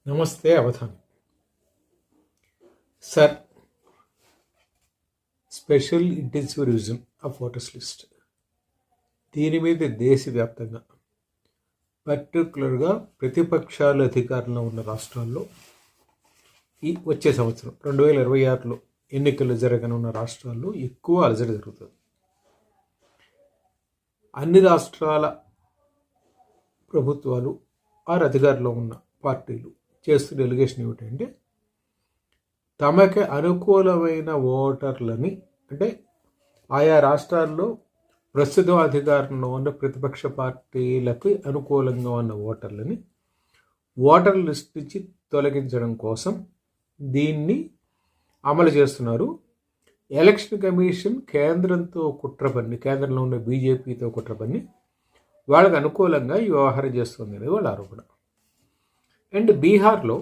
నమస్తే Avadhani sir. Special intensive revision of voters list దీని మీద దేశవ్యాప్తంగా పర్టికులర్గా ప్రతిపక్షాలు అధికారంలో ఉన్న రాష్ట్రాల్లో ఈ వచ్చే సంవత్సరం 2026లో ఎన్నికలు జరగనున్న రాష్ట్రాల్లో ఎక్కువ అలజడి జరుగుతుంది. అన్ని రాష్ట్రాల ప్రభుత్వాలు అధికారంలో ఉన్న పార్టీలు చేస్తున్న ఎలిగేషన్ ఏమిటంటే, తమకి అనుకూలమైన ఓటర్లని, అంటే ఆయా రాష్ట్రాల్లో ప్రస్తుతం అధికారంలో ఉన్న ప్రతిపక్ష పార్టీలకు అనుకూలంగా ఉన్న ఓటర్లని ఓటర్ లిస్ట్ నుంచి తొలగించడం కోసం దీన్ని అమలు చేస్తున్నారు. ఎలక్షన్ కమిషన్ కేంద్రంతో కుట్రపన్ని, కేంద్రంలో ఉన్న బీజేపీతో కుట్రపన్ని వాళ్ళకు అనుకూలంగా ఈ వ్యవహారం చేస్తుంది అనేది వాళ్ళ ఆరోపణ. అండ్ బీహార్లో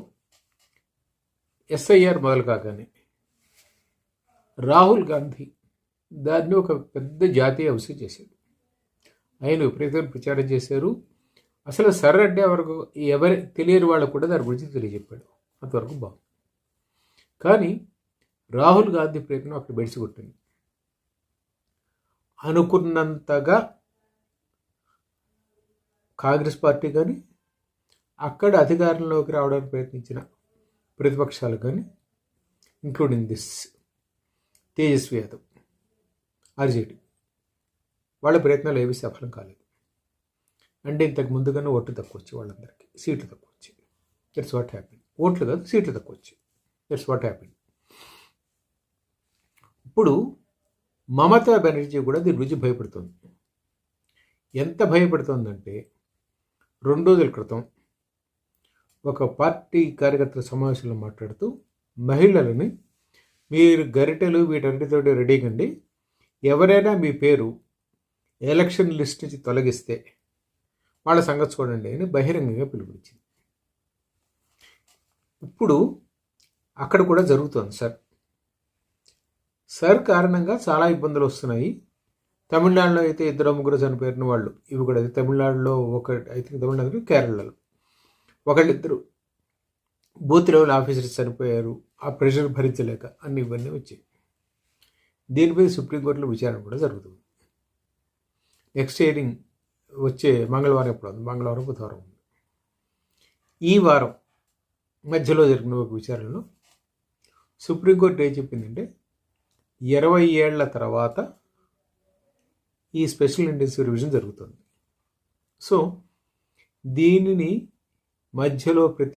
ఎస్ఐఆర్ మొదలు కాగానే రాహుల్ గాంధీ దాన్ని ఒక పెద్ద జాతీయ అంశం చేశాడు. ఆయన విపరీతంగా ప్రచారం చేశారు. అసలు సర్రెడ్డి వరకు ఎవరి తెలియని వాళ్ళకు కూడా దాని గురించి తెలియజెప్పాడు. అంతవరకు బాగుంది. కానీ రాహుల్ గాంధీ ప్రయత్నం అక్కడ బెడిసికొట్టింది. అనుకున్నంతగా కాంగ్రెస్ పార్టీ కానీ, అక్కడ అధికారంలోకి రావడానికి ప్రయత్నించిన ప్రతిపక్షాలు కానీ, including this Tejashwi Yadav, RJD, వాళ్ళ ప్రయత్నాలు ఏవి సఫలం కాలేదు. అంటే ఇంతకు ముందుగానే ఓట్లు తక్కువ వచ్చి వాళ్ళందరికీ సీట్లు తక్కువ వచ్చాయి. That's what happen. ఓట్లు కాదు, సీట్లు తక్కువ వచ్చాయి. That's what happen. ఇప్పుడు మమతా బెనర్జీ కూడా దీని గురించి భయపడుతుంది. ఎంత భయపడుతుందంటే, 2 రోజుల క్రితం ఒక పార్టీ కార్యకర్తల సమావేశంలో మాట్లాడుతూ, మహిళలని మీరు గరిటెలు వీటన్నిటితో రెడీగండి, ఎవరైనా మీ పేరు ఎలక్షన్ లిస్ట్ నుంచి తొలగిస్తే వాళ్ళ సంగతి చూడండి అని బహిరంగంగా పిలుపునిచ్చింది. ఇప్పుడు అక్కడ కూడా జరుగుతుంది సార్ కారణంగా చాలా ఇబ్బందులు వస్తున్నాయి. తమిళనాడులో అయితే 2-3 చనిపోయిన వాళ్ళు, ఇవి కూడా తమిళనాడులో తమిళనాడు, కేరళలో ఒకళ్ళిద్దరు బూత్ లెవెల్ ఆఫీసర్స్ చనిపోయారు. ఆ ప్రెషర్ భరించలేక ఇవన్నీ వచ్చాయి. దీనిపై సుప్రీంకోర్టులో విచారణ కూడా జరుగుతుంది. నెక్స్ట్ హియరింగ్ వచ్చే మంగళవారం ఎప్పుడు ఉంది? మంగళవారం, బుధవారం ఉంది. ఈ వారం మధ్యలో జరిగిన ఒక విచారణలో సుప్రీంకోర్టు ఏం చెప్పిందంటే, 20 ఏళ్ల తర్వాత ఈ స్పెషల్ ఇంటెన్సివ్ రివిజన్ జరుగుతుంది. సో దీనిని మధ్యలో